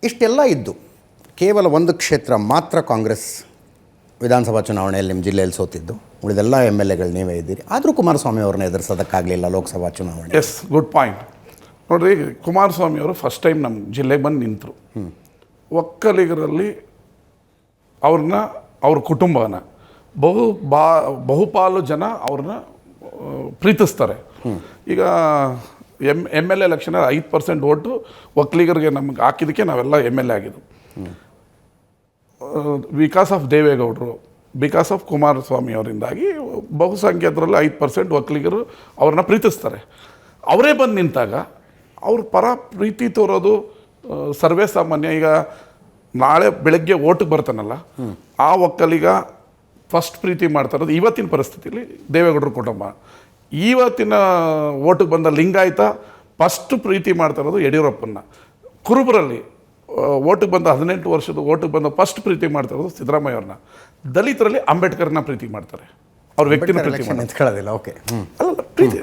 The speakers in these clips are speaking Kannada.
ಇಷ್ಟೆಲ್ಲ ಇದ್ದು ಕೇವಲ ಒಂದು ಕ್ಷೇತ್ರ ಮಾತ್ರ ಕಾಂಗ್ರೆಸ್ ವಿಧಾನಸಭಾ ಚುನಾವಣೆಯಲ್ಲಿ ನಿಮ್ಮ ಜಿಲ್ಲೆಯಲ್ಲಿ ಸೋತಿದ್ದು, ಉಳಿದೆಲ್ಲ ಎಮ್ ಎಲ್ ಎಗಳು ನೀವೇ ಇದ್ದೀರಿ. ಆದರೂ ಕುಮಾರಸ್ವಾಮಿ ಅವ್ರನ್ನ ಎದುರಿಸೋದಕ್ಕಾಗಲಿಲ್ಲ ಲೋಕಸಭಾ ಚುನಾವಣೆ. Yes, good point. ನೋಡಿರಿ, ಕುಮಾರಸ್ವಾಮಿ ಅವರು ಫಸ್ಟ್ ಟೈಮ್ ನಮ್ಮ ಜಿಲ್ಲೆಗೆ ಬಂದು ನಿಂತರು. ಒಕ್ಕಲಿಗರಲ್ಲಿ ಅವ್ರ ಕುಟುಂಬನ ಬಹುಪಾಲು ಜನ ಅವ್ರನ್ನ ಪ್ರೀತಿಸ್ತಾರೆ. ಈಗ ಎಮ್ ಎಲ್ ಎಲೆಕ್ಷನಲ್ಲಿ 5% ಓಟು ಒಕ್ಕಲಿಗರಿಗೆ ನಮ್ಗೆ ಹಾಕಿದ್ದಕ್ಕೆ ನಾವೆಲ್ಲ ಎಮ್ ಎಲ್ ಎ ಆಗಿದ್ದು. ಬಿಕಾಸ್ ಆಫ್ ದೇವೇಗೌಡರು, ಬಿಕಾಸ್ ಆಫ್ ಕುಮಾರಸ್ವಾಮಿ ಅವರಿಂದಾಗಿ ಬಹುಸಂಖ್ಯಾತರಲ್ಲಿ 5% ಒಕ್ಕಲಿಗರು ಅವ್ರನ್ನ ಪ್ರೀತಿಸ್ತಾರೆ. ಅವರೇ ಬಂದು ನಿಂತಾಗ ಅವ್ರ ಪರ ಪ್ರೀತಿ ತೋರೋದು ಸರ್ವೇ ಸಾಮಾನ್ಯ. ಈಗ ನಾಳೆ ಬೆಳಗ್ಗೆ ಓಟಿಗೆ ಬರ್ತಾನಲ್ಲ, ಆ ಒಕ್ಕಲಿಗ ಫಸ್ಟ್ ಪ್ರೀತಿ ಮಾಡ್ತಾ ಇರೋದು ಇವತ್ತಿನ ಪರಿಸ್ಥಿತಿಯಲ್ಲಿ ದೇವೇಗೌಡರ ಕುಟುಂಬ. ಇವತ್ತಿನ ಓಟಿಗೆ ಬಂದ ಲಿಂಗಾಯತ ಫಸ್ಟ್ ಪ್ರೀತಿ ಮಾಡ್ತಾ ಇರೋದು ಯಡಿಯೂರಪ್ಪನ. ಕುರುಬರಲ್ಲಿ ಓಟಿಗೆ ಬಂದ 18 ವರ್ಷದ ಓಟಿಗೆ ಬಂದ ಫಸ್ಟ್ ಪ್ರೀತಿ ಮಾಡ್ತಾ ಇರೋದು ಸಿದ್ದರಾಮಯ್ಯ ಅವ್ರನ್ನ. ದಲಿತರಲ್ಲಿ ಅಂಬೇಡ್ಕರ್ನ ಪ್ರೀತಿ ಮಾಡ್ತಾರೆ, ಅವ್ರ ವ್ಯಕ್ತಿನ ಪ್ರೀತಿ ಮಾಡ್ಕೊಳ್ಳೋದಿಲ್ಲ. ಓಕೆ, ಅಲ್ಲ ಪ್ರೀತಿ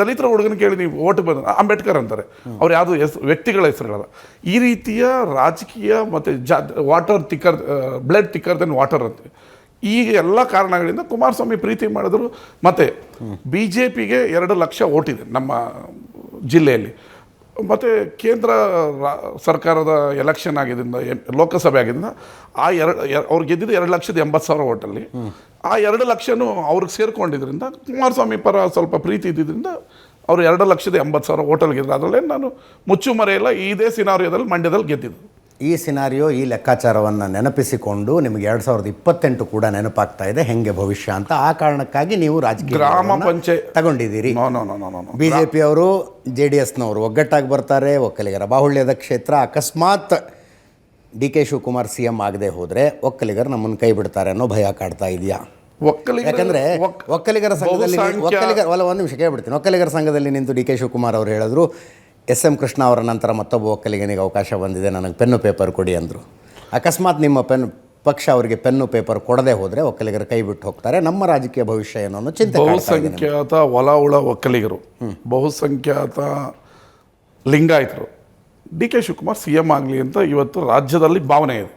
ದಲಿತರ ಹುಡುಗನ ಕೇಳಿ ನೀವು ಓಟ್ ಬಂದ ಅಂಬೇಡ್ಕರ್ ಅಂತಾರೆ, ಅವ್ರು ಯಾವುದು ವ್ಯಕ್ತಿಗಳ ಹೆಸರುಗಳಲ್ಲ. ಈ ರೀತಿಯ ರಾಜಕೀಯ ಮತ್ತು ವಾಟರ್ ತಿಕ್ಕರ್, ಬ್ಲಡ್ ತಿಕ್ಕರ್ ದೆನ್ ವಾಟರ್ ಅಂತೀವಿ. ಈಗ ಎಲ್ಲ ಕಾರಣಗಳಿಂದ ಕುಮಾರಸ್ವಾಮಿ ಪ್ರೀತಿ ಮಾಡಿದ್ರು. ಮತ್ತು ಬಿ ಜೆ ಪಿಗೆ 2 ಲಕ್ಷ ಓಟಿದೆ ನಮ್ಮ ಜಿಲ್ಲೆಯಲ್ಲಿ. ಮತ್ತು ಕೇಂದ್ರ ಸರ್ಕಾರದ ಎಲೆಕ್ಷನ್ ಆಗಿದ್ದರಿಂದ, ಲೋಕಸಭೆ ಆಗಿದ್ದರಿಂದ ಅವ್ರು ಗೆದ್ದಿದ್ದು 2,80,000 ಓಟಲ್ಲಿ. ಆ 2 ಲಕ್ಷನೂ ಅವ್ರಿಗೆ ಸೇರ್ಕೊಂಡಿದ್ದರಿಂದ ಕುಮಾರಸ್ವಾಮಿ ಪರ ಸ್ವಲ್ಪ ಪ್ರೀತಿ ಇದ್ದಿದ್ದರಿಂದ ಅವರು 2,80,000 ಓಟಲ್ಲಿ ಗೆದ್ದರು. ಅದರಲ್ಲೇ ನಾನು ಮುಚ್ಚುಮರೆಯಲ್ಲ ಇದೇ ಸಿನಾರಿಯೋದಲ್ಲಿ ಮಂಡ್ಯದಲ್ಲಿ ಗೆದ್ದಿದ್ದು. ಈ ಸಿನಾರಿಯೋ, ಈ ಲೆಕ್ಕಾಚಾರವನ್ನು ನೆನಪಿಸಿಕೊಂಡು ನಿಮಗೆ 2028 ಕೂಡ ನೆನಪಾಗ್ತಾ ಇದೆ ಹೆಂಗೆ ಭವಿಷ್ಯ ಅಂತ. ಆ ಕಾರಣಕ್ಕಾಗಿ ನೀವು ರಾಜಕೀಯ ಗ್ರಾಮ ಪಂಚಾಯತ್ ತಗೊಂಡಿದ್ದೀರಿ. BJP ಅವರು JDSನವರು ಒಗ್ಗಟ್ಟಾಗಿ ಬರ್ತಾರೆ. ಒಕ್ಕಲಿಗರ ಬಾಹುಳ್ಯದ ಕ್ಷೇತ್ರ. ಅಕಸ್ಮಾತ್ DK ಶಿವಕುಮಾರ್ CM ಆಗದೆ ಹೋದರೆ ಒಕ್ಕಲಿಗರು ನಮ್ಮನ್ನು ಕೈ ಬಿಡ್ತಾರೆ ಅನ್ನೋ ಭಯ ಕಾಡ್ತಾ ಇದೆಯಾ? ಯಾಕಂದರೆ ಒಕ್ಕಲಿಗರ ಸಂಘದಲ್ಲಿ ಒಂದು ನಿಮಿಷ ಕೇಳ್ಬಿಡ್ತೀನಿ. ಒಕ್ಕಲಿಗರ ಸಂಘದಲ್ಲಿ ನಿಂತು DK ಶಿವಕುಮಾರ್ ಅವರು ಹೇಳಿದ್ರು, SM ಕೃಷ್ಣ ಅವರ ನಂತರ ಮತ್ತೊಬ್ಬ ಒಕ್ಕಲಿಗನಿಗೆ ಅವಕಾಶ ಬಂದಿದೆ, ನನಗೆ ಪೆನ್ನು ಪೇಪರ್ ಕೊಡಿ ಅಂದರು. ಅಕಸ್ಮಾತ್ ನಿಮ್ಮ ಪಕ್ಷ ಅವರಿಗೆ ಪೆನ್ನು ಪೇಪರ್ ಕೊಡದೆ ಹೋದರೆ ಒಕ್ಕಲಿಗರು ಕೈ ಬಿಟ್ಟು ಹೋಗ್ತಾರೆ. ನಮ್ಮ ರಾಜಕೀಯ ಭವಿಷ್ಯ ಏನೋ ಅನ್ನೋ ಚಿಂತೆ. ಬಹುಸಂಖ್ಯಾತ ಒಲ ಉಳ ಒಕ್ಕಲಿಗರು, ಬಹುಸಂಖ್ಯಾತ ಲಿಂಗಾಯತರು DK ಶಿವಕುಮಾರ್ CM ಆಗಲಿ ಅಂತ ಇವತ್ತು ರಾಜ್ಯದಲ್ಲಿ ಭಾವನೆ ಇದೆ.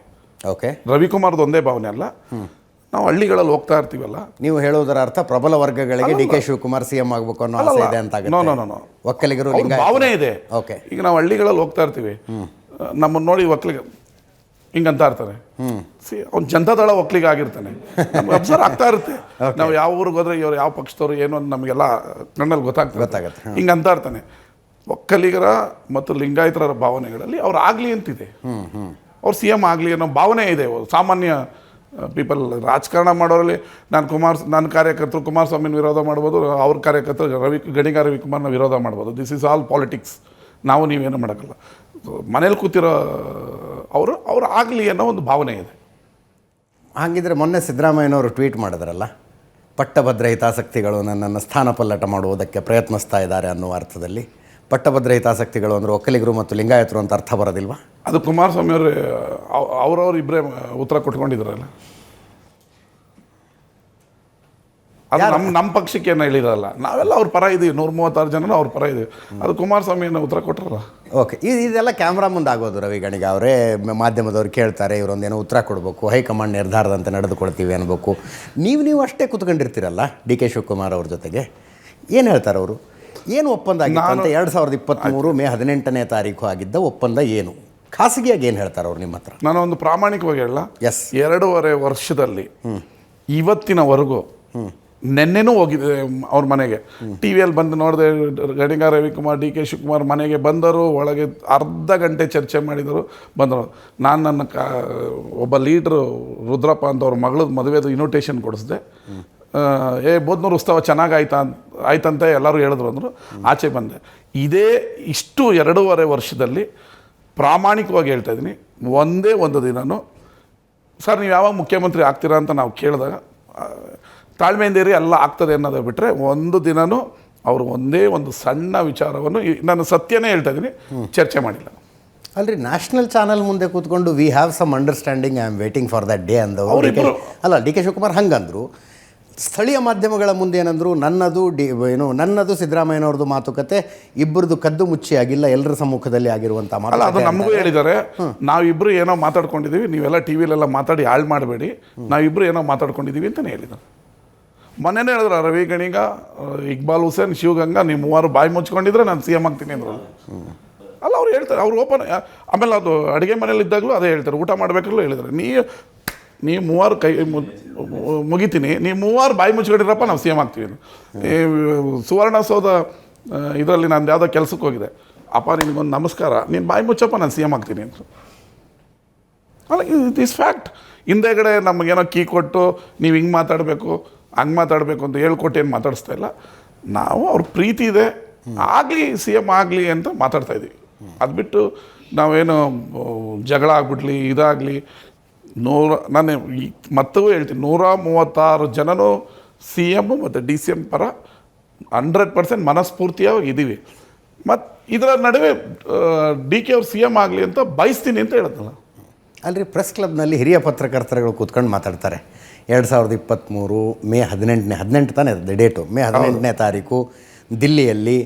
ಓಕೆ, ರವಿಕುಮಾರ್ದು ಒಂದೇ ಭಾವನೆ ಅಲ್ಲ, ನಾವು ಹಳ್ಳಿಗಳಲ್ಲಿ ಹೋಗ್ತಾ ಇರ್ತೀವಲ್ಲ. ನೀವು ಹೇಳೋದರ ಅರ್ಥ ಪ್ರಬಲ ವರ್ಗಗಳಿಗೆ DK ಶಿವಕುಮಾರ್ CM ಆಗಬೇಕು ಅನ್ನೋ ಆಸೆ ಇದೆ ಅಂತ. ಒಕ್ಕಲಿಗರು ಭಾವನೆ ಇದೆ. ಓಕೆ, ಈಗ ನಾವು ಹಳ್ಳಿಗಳಲ್ಲಿ ಹೋಗ್ತಾ ಇರ್ತೀವಿ, ನಮ್ಮನ್ನು ನೋಡಿ ಒಕ್ಕಲಿಗ ಹಿಂಗಂತ ಇರ್ತಾರೆ. ಅವ್ನು ಜನತಾದಳ ಒಕ್ಕಲಿಗ ಆಗಿರ್ತಾನೆ, ನಮ್ಗೆ ಅಬ್ಸರ್ವ್ ಆಗ್ತಾ ಇರುತ್ತೆ. ನಾವು ಯಾವ ಊರಿಗೆ ಹೋದ್ರೆ ಇವ್ರು ಯಾವ ಪಕ್ಷದವ್ರು ಏನು ಅಂತ ನಮಗೆಲ್ಲ ಕಣ್ಣಲ್ಲಿ ಗೊತ್ತಾಗುತ್ತೆ. ಹಿಂಗಂತ ಇರ್ತಾನೆ. ಒಕ್ಕಲಿಗರ ಮತ್ತು ಲಿಂಗಾಯತರ ಭಾವನೆಗಳಲ್ಲಿ ಅವ್ರು ಆಗಲಿ ಅಂತಿದೆ, ಅವ್ರು CM ಆಗಲಿ ಅನ್ನೋ ಭಾವನೆ ಇದೆ ಸಾಮಾನ್ಯ ಪೀಪಲ್. ರಾಜಕಾರಣ ಮಾಡೋರಲ್ಲಿ ನನ್ನ ಕಾರ್ಯಕರ್ತರು ಕುಮಾರಸ್ವಾಮಿನ ವಿರೋಧ ಮಾಡ್ಬೋದು, ಅವ್ರ ಕಾರ್ಯಕರ್ತರು ಗಣಿಗಾರ ರವಿಕುಮಾರ್ನ ವಿರೋಧ ಮಾಡ್ಬೋದು. This is all politics. ನಾವು ನೀವೇನು ಮಾಡೋಕ್ಕಲ್ಲ. ಮನೇಲಿ ಕೂತಿರೋ ಅವರು ಆಗಲಿ ಅನ್ನೋ ಒಂದು ಭಾವನೆ ಇದೆ. ಹಾಗಿದ್ರೆ ಮೊನ್ನೆ ಸಿದ್ದರಾಮಯ್ಯನವರು ಟ್ವೀಟ್ ಮಾಡಿದ್ರಲ್ಲ, ಪಟ್ಟಭದ್ರ ಹಿತಾಸಕ್ತಿಗಳು ನನ್ನನ್ನು ಸ್ಥಾನಪಲ್ಲಟ ಮಾಡುವುದಕ್ಕೆ ಪ್ರಯತ್ನಿಸ್ತಾ ಇದ್ದಾರೆ ಅನ್ನುವ ಅರ್ಥದಲ್ಲಿ. ಪಟ್ಟಭದ್ರ ಹಿತಾಸಕ್ತಿಗಳು ಅಂದರೆ ಒಕ್ಕಲಿಗರು ಮತ್ತು ಲಿಂಗಾಯತರು ಅಂತ ಅರ್ಥ ಬರೋದಿಲ್ವಾ? ಅದು ಕುಮಾರಸ್ವಾಮಿ ಅವರು ಅವ್ರವ್ರು ಇಬ್ಬರೇ ಉತ್ತರ ಕೊಟ್ಕೊಂಡಿದ್ರಲ್ಲ. ಅದು ನಮ್ಮ ಪಕ್ಷಕ್ಕೆ ಏನು ಹೇಳಿರಲ್ಲ, ನಾವೆಲ್ಲ ಅವ್ರ ಪರ ಇದ್ದೀವಿ. 136 ಜನ ಅವ್ರ ಪರ ಇದ್ದೀವಿ. ಅದು ಕುಮಾರಸ್ವಾಮಿಯನ್ನು ಉತ್ತರ ಕೊಟ್ಟರಲ್ಲ. ಓಕೆ, ಇದೆಲ್ಲ ಕ್ಯಾಮ್ರಾ ಮುಂದೆ ಆಗೋದು. ರವಿ ಗಣಿಗ ಅವರೇ, ಮಾಧ್ಯಮದವ್ರು ಕೇಳ್ತಾರೆ, ಇವರೊಂದೇನೋ ಉತ್ತರ ಕೊಡಬೇಕು, ಹೈಕಮಾಂಡ್ ನಿರ್ಧಾರದಂತೆ ನಡೆದುಕೊಳ್ತೀವಿ ಅನ್ಬೇಕು. ನೀವು ಅಷ್ಟೇ ಕೂತ್ಕೊಂಡಿರ್ತೀರಲ್ಲ DK ಶಿವಕುಮಾರ್ ಅವ್ರ ಜೊತೆಗೆ. ಏನು ಹೇಳ್ತಾರೆ ಅವರು? ಏನು ಒಪ್ಪಂದ ಆಗಿತ್ತು ಅಂತ 2023 ಮೇ 18ನೇ ತಾರೀಕು ಆಗಿದ್ದ ಒಪ್ಪಂದ ಏನು? ಖಾಸಗಿಯಾಗಿ ಏನು ಹೇಳ್ತಾರೆ ಅವ್ರು ನಿಮ್ಮ ಹತ್ರ? ನಾನು ಒಂದು ಪ್ರಾಮಾಣಿಕವಾಗಿ ಹೇಳಲ್ಲ. ಎಸ್, 2.5 ವರ್ಷದಲ್ಲಿ ಇವತ್ತಿನವರೆಗೂ ನೆನ್ನೆನೂ ಹೋಗಿದೆ ಅವ್ರ ಮನೆಗೆ. TVಯಲ್ಲಿ ಬಂದು ನೋಡಿದೆ, ಗಣಿಗಾರ ರವಿಕುಮಾರ್ DK ಶಿವಕುಮಾರ್ ಮನೆಗೆ ಬಂದರು. ಒಳಗೆ ಅರ್ಧ ಗಂಟೆ ಚರ್ಚೆ ಮಾಡಿದರು, ಬಂದರು. ನಾನು ನನ್ನ ಒಬ್ಬ ಲೀಡ್ರು ರುದ್ರಪ್ಪ ಅಂತ ಅವ್ರ ಮಗಳದ ಮದುವೆದು ಇನ್ವಿಟೇಷನ್ ಕೊಡಿಸಿದೆ. ಬೋದ್ನೂರು ಉತ್ಸವ ಚೆನ್ನಾಗಿ ಆಯ್ತಂತೆ ಎಲ್ಲರೂ ಹೇಳಿದ್ರು ಅಂದರು. ಆಚೆ ಬಂದೆ. ಇಷ್ಟು 2.5 ವರ್ಷದಲ್ಲಿ ಪ್ರಾಮಾಣಿಕವಾಗಿ ಹೇಳ್ತಾ ಇದ್ದೀನಿ, ಒಂದೇ ಒಂದು ದಿನವೂ ಸರ್ ನೀವು ಯಾವಾಗ ಮುಖ್ಯಮಂತ್ರಿ ಆಗ್ತೀರಾ ಅಂತ ನಾವು ಕೇಳಿದಾಗ ತಾಳ್ಮೆಯಿಂದ ಇರಿ ಎಲ್ಲ ಆಗ್ತದೆ ಅನ್ನೋದು ಬಿಟ್ಟರೆ ಒಂದು ದಿನವೂ ಅವರು ಒಂದೇ ಒಂದು ಸಣ್ಣ ವಿಚಾರವನ್ನು, ನಾನು ಸತ್ಯನೇ ಹೇಳ್ತಾ ಇದ್ದೀನಿ, ಚರ್ಚೆ ಮಾಡಿಲ್ಲ. ಅಲ್ರಿ, ನ್ಯಾಷನಲ್ ಚಾನಲ್ ಮುಂದೆ ಕೂತ್ಕೊಂಡು we have some understanding, I am waiting for that day ಅಂದವರು. ಅಲ್ಲ, DK ಶಿವಕುಮಾರ್ ಹಂಗಂದ್ರು. ಸ್ಥಳೀಯ ಮಾಧ್ಯಮಗಳ ಮುಂದೆ ಏನಂದ್ರು ನನ್ನದು ಸಿದ್ದರಾಮಯ್ಯನವ್ರದ್ದು ಮಾತುಕತೆ ಇಬ್ಬರದು ಕದ್ದು ಮುಚ್ಚಿ ಆಗಿಲ್ಲ, ಎಲ್ಲರ ಸಮ್ಮುಖದಲ್ಲಿ ಆಗಿರುವಂಥ ಅಲ್ಲ, ಅದು ಮಾತುಕತೆ ನಮಗೂ ಹೇಳಿದ್ದಾರೆ. ನಾವಿಬ್ರು ಏನೋ ಮಾತಾಡ್ಕೊಂಡಿದ್ದೀವಿ, ನೀವೆಲ್ಲ ಟಿ ವಿಲೆಲ್ಲ ಮಾತಾಡಿ ಹಾಳು ಮಾಡಬೇಡಿ, ನಾವಿಬ್ರು ಏನೋ ಮಾತಾಡ್ಕೊಂಡಿದ್ದೀವಿ ಅಂತಲೇ ಹೇಳಿದ್ದಾರೆ. ಮೊನ್ನೆನೇ ಹೇಳಿದ್ರು ರವಿ ಗಣಿಗ, ಇಕ್ಬಾಲ್ ಹುಸೇನ್, ಶಿವಗಂಗಾ, ನೀವು ಮೂವರು ಬಾಯಿ ಮುಚ್ಕೊಂಡಿದ್ರೆ ನಾನು ಸಿ ಎಮ್ ಆಗ್ತೀನಿ ಅಂದ್ರು. ಅಲ್ಲ, ಅವ್ರು ಹೇಳ್ತಾರೆ, ಅವ್ರು ಓಪನ್. ಆಮೇಲೆ ಅದು ಅಡುಗೆ ಮನೇಲಿ ಇದ್ದಾಗಲೂ ಅದೇ ಹೇಳ್ತಾರೆ, ಊಟ ಮಾಡಬೇಕಾಗಲೂ ಹೇಳಿದ್ದಾರೆ, ನೀವು ಮೂವರು ಕೈ ಮುಗಿತೀನಿ, ನೀವು ಮೂವರು ಬಾಯಿ ಮುಚ್ಕೊಂಡಿರಪ್ಪ, ನಾವು ಸಿ ಎಮ್ ಆಗ್ತೀವಿ. ಸುವರ್ಣಸೌಧ ಇದರಲ್ಲಿ ನಾನು ಯಾವುದೋ ಕೆಲಸಕ್ಕೆ ಹೋಗಿದೆ, ಅಪ್ಪ ನಿನಗೊಂದು ನಮಸ್ಕಾರ, ನೀನು ಬಾಯಿ ಮುಚ್ಚಪ್ಪ, ನಾನು ಸಿ ಎಮ್ ಆಗ್ತೀನಿ ಅಂತ. ಅಲ್ಲ, ಇಟ್ ಈಸ್ ಫ್ಯಾಕ್ಟ್. ಹಿಂದೆಗಡೆ ನಮಗೇನೋ ಕೀ ಕೊಟ್ಟು ನೀವು ಹಿಂಗೆ ಮಾತಾಡಬೇಕು ಹಂಗೆ ಮಾತಾಡಬೇಕು ಅಂತ ಹೇಳ್ಕೊಟ್ಟು ಏನು ಮಾತಾಡಿಸ್ತಾ ಇಲ್ಲ. ನಾವು ಅವ್ರ ಪ್ರೀತಿ ಇದೆ, ಆಗಲಿ ಸಿ ಎಮ್ ಆಗಲಿ ಅಂತ ಮಾತಾಡ್ತಾ ಇದ್ದೀವಿ. ಅದು ಬಿಟ್ಟು ನಾವೇನು ಜಗಳ ಆಗ್ಬಿಡ್ಲಿ ಇದಾಗಲಿ. ನಾನು ಮತ್ತೂ ಹೇಳ್ತೀನಿ, 136 ಜನನೂ ಸಿ ಎಮ್ಮು ಮತ್ತು ಡಿ ಸಿ ಎಮ್ ಪರ 100% ಮನಸ್ಫೂರ್ತಿಯಾಗಿ ಇದ್ದೀವಿ. ಮತ್ತು ಇದರ ನಡುವೆ ಡಿ ಕೆ ಅವ್ರು ಸಿ ಎಮ್ ಆಗಲಿ ಅಂತ ಬಯಸ್ತೀನಿ ಅಂತ ಹೇಳಿದ್ನಲ್ಲ. ಅಲ್ರಿ, ಪ್ರೆಸ್ ಕ್ಲಬ್ನಲ್ಲಿ ಹಿರಿಯ ಪತ್ರಕರ್ತರುಗಳು ಕೂತ್ಕೊಂಡು ಮಾತಾಡ್ತಾರೆ. 2023 ಮೇ 18 ತಾನೇ ಡೇಟು, ಮೇ 18ನೇ ತಾರೀಕು ದಿಲ್ಲಿಯಲ್ಲಿ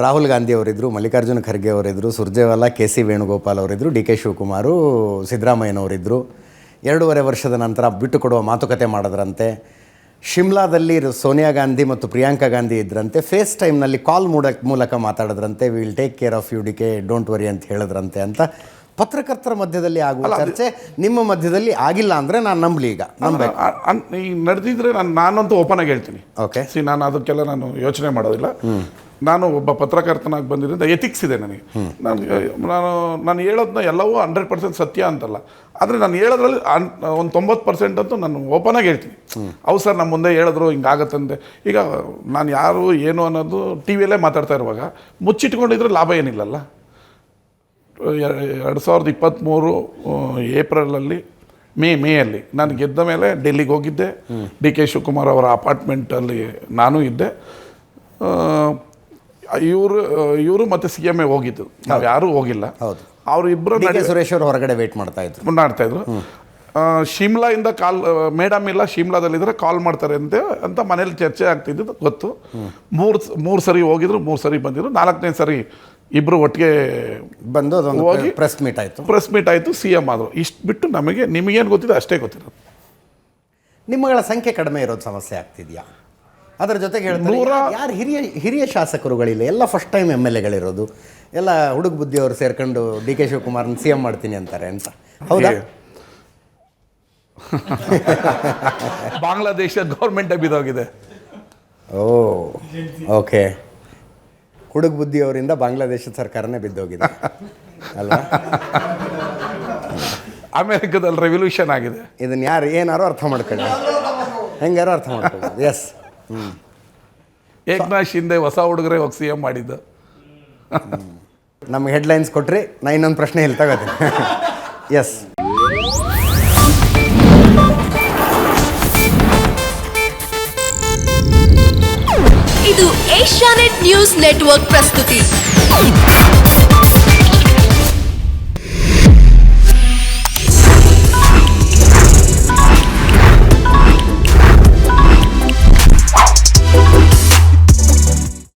ರಾಹುಲ್ ಗಾಂಧಿ ಅವರಿದ್ದರು, ಮಲ್ಲಿಕಾರ್ಜುನ ಖರ್ಗೆ ಅವರಿದ್ದರು, ಸುರ್ಜೇವಾಲಾ, ಕೆ ಸಿ ವೇಣುಗೋಪಾಲ್ ಅವರಿದ್ದರು, ಡಿ ಕೆ ಶಿವಕುಮಾರು, ಸಿದ್ದರಾಮಯ್ಯನವರಿದ್ದರು. 2.5 ವರ್ಷದ ನಂತರ ಬಿಟ್ಟು ಕೊಡುವ ಮಾತುಕತೆ ಮಾಡಿದ್ರಂತೆ. ಶಿಮ್ಲಾದಲ್ಲಿ ಸೋನಿಯಾ ಗಾಂಧಿ ಮತ್ತು ಪ್ರಿಯಾಂಕಾ ಗಾಂಧಿ ಇದ್ರಂತೆ. ಫೇಸ್ ಟೈಮ್ನಲ್ಲಿ ಕಾಲ್ ಮೂಲಕ ಮಾತಾಡಿದ್ರಂತೆ. Will take care of you D K, don't worry ಅಂತ ಹೇಳಿದ್ರಂತೆ. ಅಂತ ಪತ್ರಕರ್ತರ ಮಧ್ಯದಲ್ಲಿ ಆಗುವ ಚರ್ಚೆ ನಿಮ್ಮ ಮಧ್ಯದಲ್ಲಿ ಆಗಿಲ್ಲ ಅಂದರೆ ನಾನು ನಂಬಲಿ. ಈಗ ನಂಬಬೇಕು, ಈಗ ನಡೆದಿದ್ರೆ ನಾನಂತೂ ಓಪನ್ ಆಗಿ ಹೇಳ್ತೀನಿ. ಓಕೆ, ನಾನು ಅದಕ್ಕೆಲ್ಲ ನಾನು ಯೋಚನೆ ಮಾಡೋದಿಲ್ಲ. ನಾನು ಒಬ್ಬ ಪತ್ರಕರ್ತನಾಗಿ ಬಂದಿದ್ದರಿಂದ ಎಥಿಕ್ಸ್ ಇದೆ ನನಗೆ. ನಾನು ಹೇಳೋದನ್ನ ಎಲ್ಲವೂ 100% ಸತ್ಯ ಅಂತಲ್ಲ, ಆದರೆ ನಾನು ಹೇಳೋದ್ರಲ್ಲಿ ಒಂದು 90% ಅಂತೂ ನಾನು ಓಪನ್ ಆಗಿ ಹೇಳ್ತೀನಿ. ಹೌದು ಸರ್, ನಮ್ಮ ಮುಂದೆ ಹೇಳಿದ್ರು ಹಿಂಗಾಗತ್ತಂತೆ. ಈಗ ನಾನು ಯಾರು ಏನು ಅನ್ನೋದು ಟಿ ವಿಯಲ್ಲೇ ಮಾತಾಡ್ತಾ ಇರುವಾಗ ಮುಚ್ಚಿಟ್ಕೊಂಡಿದ್ರೆ ಲಾಭ ಏನಿಲ್ಲಲ್ಲ. 2023 ಏಪ್ರಿಲಲ್ಲಿ ಮೇಯಲ್ಲಿ ನಾನು ಗೆದ್ದ ಮೇಲೆ ಡೆಲ್ಲಿಗೆ ಹೋಗಿದ್ದೆ. ಡಿ ಕೆ ಶಿವಕುಮಾರ್ ಅವರ ಅಪಾರ್ಟ್ಮೆಂಟಲ್ಲಿ ನಾನು ಇದ್ದೆ. ಇವರು ಮತ್ತು ಸಿ ಎಮ್ ಎ ಹೋಗಿದ್ದು, ನಾವು ಯಾರೂ ಹೋಗಿಲ್ಲ. ಅವರು ಇಬ್ಬರು ಸುರೇಶ್ ಅವರು ಹೊರಗಡೆ ವೇಟ್ ಮಾಡ್ತಾ ಇದ್ರು. ಶಿಮ್ಲಾಯಿಂದ ಮೇಡಮ್ ಇಲ್ಲ, ಶಿಮ್ಲಾದಲ್ಲಿದ್ದರೆ ಕಾಲ್ ಮಾಡ್ತಾರೆ ಅಂತ ಮನೇಲಿ ಚರ್ಚೆ ಆಗ್ತಿದ್ದು ಗೊತ್ತು. ಮೂರು ಸರಿ ಹೋಗಿದ್ರು, 3 ಸರಿ ಬಂದಿದ್ರು. 4ನೇ ಸರಿ ಇಬ್ಬರು ಒಟ್ಟಿಗೆ ಬಂದು ಹೋಗಿ ಪ್ರೆಸ್ ಮೀಟ್ ಆಯಿತು, ಸಿ ಎಮ್ ಆದರು. ಇಷ್ಟು ಬಿಟ್ಟು ನಿಮಗೇನು ಗೊತ್ತಿದೆ ಅಷ್ಟೇ ಗೊತ್ತಿರೋದು. ನಿಮ್ಮಗಳ ಸಂಖ್ಯೆ ಕಡಿಮೆ ಇರೋದು ಸಮಸ್ಯೆ ಆಗ್ತಿದೆಯಾ? ಅದರ ಜೊತೆಗೆ ಹೇಳ್ತಾರೆ, ಯಾರು ಹಿರಿಯ ಶಾಸಕರುಗಳಿಲ್ಲ, ಎಲ್ಲ ಫಸ್ಟ್ ಟೈಮ್ MLAಗಳಿರೋದು, ಎಲ್ಲ ಹುಡುಗ ಬುದ್ಧಿಯವರು ಸೇರ್ಕೊಂಡು ಡಿ ಕೆ ಶಿವಕುಮಾರ್ನ ಸಿ ಎಮ್ ಮಾಡ್ತೀನಿ ಅಂತಾರೆ ಅಂತ. ಹೌದಾ? ಬಾಂಗ್ಲಾದೇಶ ಗೌರ್ಮೆಂಟ್ ಬಿದ್ದೋಗಿದೆ. ಓಕೆ, ಹುಡುಗ ಬುದ್ಧಿಯವರಿಂದ ಬಾಂಗ್ಲಾದೇಶದ ಸರ್ಕಾರನೇ ಬಿದ್ದೋಗಿದೆ ಅಲ್ವಾ? ಅಮೆರಿಕದಲ್ಲಿ ರೆವಲ್ಯೂಷನ್ ಆಗಿದೆ. ಇದನ್ನು ಏನಾರು ಅರ್ಥ ಮಾಡ್ಕೊಳ್ಳಿ, ಹೆಂಗಾರು ಅರ್ಥ ಮಾಡ್ಕೊಳ್ಳೋದು. ಎಸ್, ಏಕನಾಥ್ ಶಿಂದೆ ಹೊಸ ಹುಡುಗರೇ ಹೋಗಿ ಸಿ ಎಮ್ ಮಾಡಿದ್ದು. ನಮ್ಗೆ ಹೆಡ್ಲೈನ್ಸ್ ಕೊಟ್ರಿ, ನಾ ಇನ್ನೊಂದು ಪ್ರಶ್ನೆ ಇಲ್ಲಿ ತಗೋತೀನಿ. ಎಸ್, ಇದು ಏಷ್ಯಾನೆಟ್ ನ್ಯೂಸ್ ನೆಟ್ವರ್ಕ್ ಪ್ರಸ್ತುತಿ.